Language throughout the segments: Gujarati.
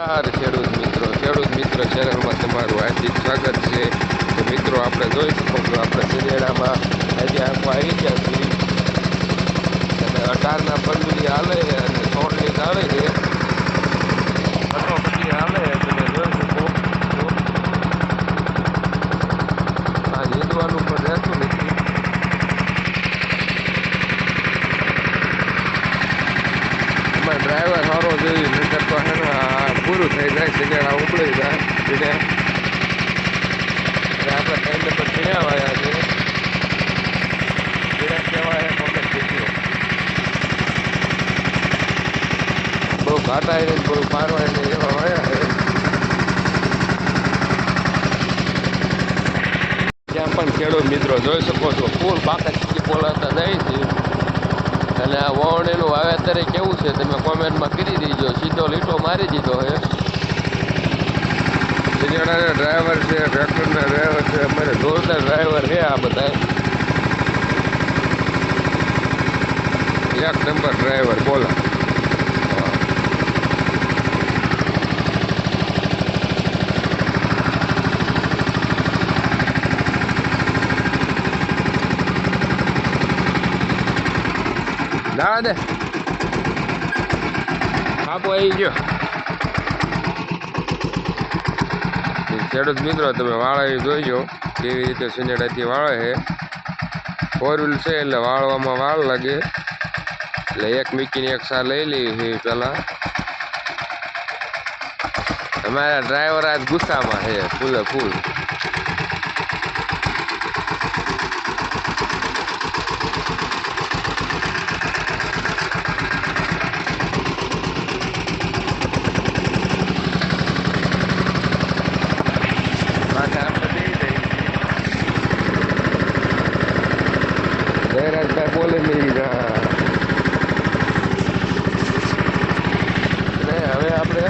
ખેડૂત મિત્ર ચેનલમાં તમારું હાર્દિક સ્વાગત છે. તો મિત્રો આપણે જોઈ શકો છો આપણે સિનેડામાં આજે આખો આવી ગયા છીએ અને 18ના પંદરી હાલે અને 16 આવે છે કટોકટી હાલે તમે જોઈ શકો છો. આ નીંદવાનું પણ રહેતું નથી. એમાં ડ્રાઈવર સારો જોઈ નજર તો હે પૂરું થઈ જાય સિનેડા ઉબળી જાય એટલે આપણે ટાઈમ પર ચીણ્યા વાયા છે. ચીણા કહેવાય કોમેન્ટ વિડીયો બહુ ઘાટાય ને બહુ મારવાય ને એવા વાયા છે. ત્યાં પણ ખેડૂત મિત્રો જોઈ શકો છો ફૂલ બાકાત બોલાતા જાય છે. અને આ વાવણીનું વાવેતર કેવું છે તમે કોમેન્ટમાં કરી દીજો. સીધો લીટો મારી દીધો છે. સિનેડાના ડ્રાઈવર છે, ટ્રેક્ટરના ડ્રાઈવર છે, અમારે જોરદાર ડ્રાઈવર છે આ બધા. એક નંબર ડ્રાઈવર બોલા. ના દે આપો આવી ગયો. ખેડૂત મિત્રો તમે વાળા જોઈજો કેવી રીતે સિનેડાથી વાળે છે. 4 વ્હીલ છે એટલે વાળવામાં વાર લાગે એટલે એક મીકીને એક સા લઈ લેવી પેલા. અમારા ડ્રાઈવર આજ ગુસ્સામાં છે ફૂલે ફૂલ. જયરાજભાઈ બોલે નહીં હવે આપણે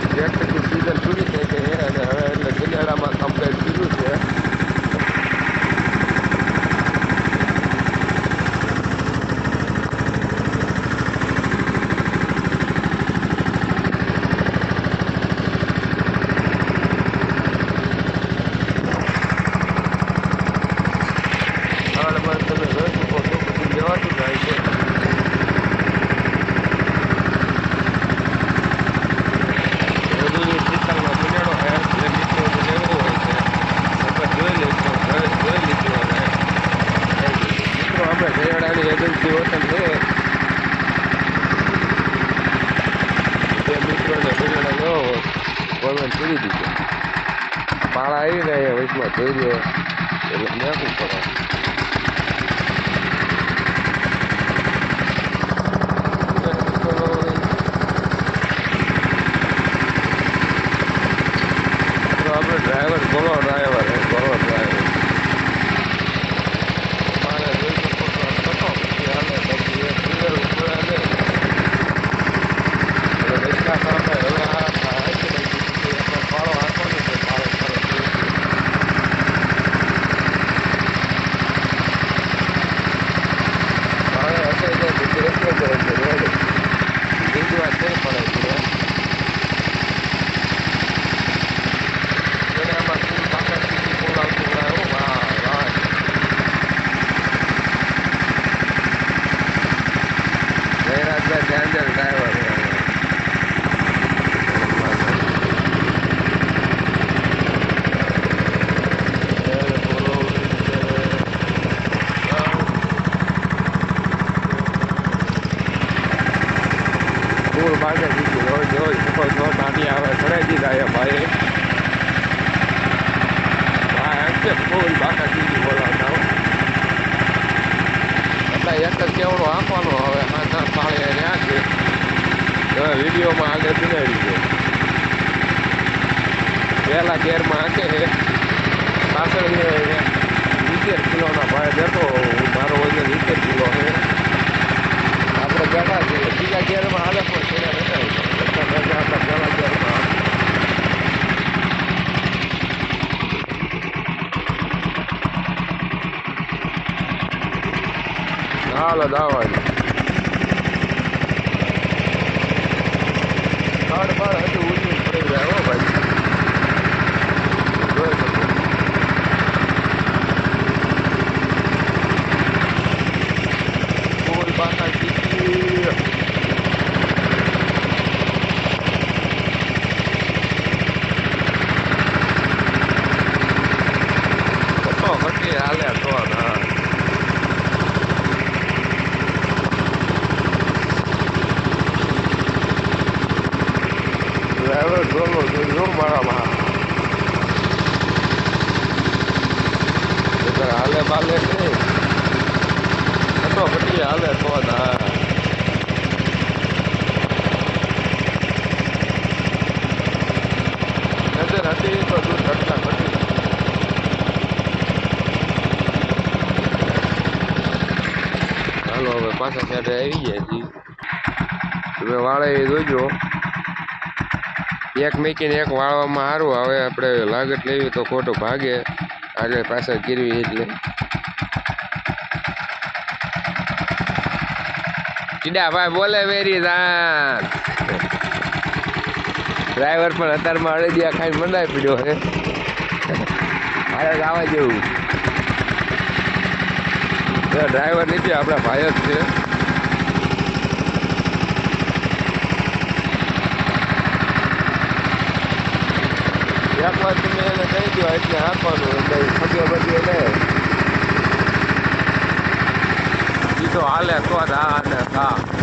ટ્રેક્ટરની સીઝન પૂરી થઈ ગઈ છે અને હવે એટલે સિનેડામાં કમ્પ્લીટ કર્યું છે. તમે જોઈ શકો છો બધું લેવાતું જાય છે. શીતળનો સિનેડો છે જે મિત્રો લેવો હોય છે જોઈ લીધો અને મિત્રો આપણે જયડાની એજન્સી વતન છે જે મિત્રોને સિનેડા લેવો હોય ગવર્મેન્ટ પૂરી દીધો. પાળા આવી રહ્યા વચમાં જોઈ લો એટલે મેકવું પડે. ડ્રાઈવર બોલો ડ્રાઈવર બોલો ડ્રાઈવર મારે જોઈ શકો છો કટો પછી હાલે પછી એક ક્લિયર ઉપર હાલે રસ્તા સાથે હવે આ ફાળો આપવાનો છે. ફાળો હશે તો બીજું રસ્તો કરે છે રેડી બીજી વાત નહીં પડે છે. ડેન્જર ડ્રાઈવર ફૂલ ભાગે દીધી જોઈ શકો છો. નાની આવે ચડાઈ દીધા એ ભાઈ ફૂલ બાકા દીધી બોલાવતા એટલે એક જ કેવડો આપવાનો હવે હા પાળે રહ્યા છે. હવે વિડીયોમાં આગળ બિનાડી છે. પહેલા ગેરમાં હાકે છે પાછળ 70 કિલોના ભાઈ બેઠો મારો વજન 70 કિલો છે. આપણે બેઠા છીએ બીજા ગેરમાં હાલે પણ છેડા બેઠા આપણા પહેલા ગેરમાં હાલો દાવાની પણ હજુ ઊંચી પડી જાય હો ભાઈ જોઈ શકો ફૂલ પાછા ચીકી ઘટી હાલે તો હા ડ્રાઈવર જોલો જો મારામાં હાલે બાલે નહીં તો ઘટી હાલે તો હા નજર હતી તો દૂર ઘટના ઘટી હાલો હવે પાછા સાઈડે આવી ગયા છીએ તમે વાળે જોજો એક મેકીને એક વાળવામાં સારું હવે આપણે લાગત લેવી તો ખોટું ભાગે આગળ પાછળ ગીરવી એટલે ટીડા ભાઈ બોલે વેરી દાન ડ્રાઈવર પણ અત્યારમાં અડદિયા ખાઈને મંડાઈ પીડ્યો છે મારે આવવા જેવું ડ્રાઈવર નથી આપણા ભાઈ જ છે એક વાર તમે એને કહી દો એટલે આપવાનું એટલે ખગે બધી એને બીજો હાલે તો જ હા ને હા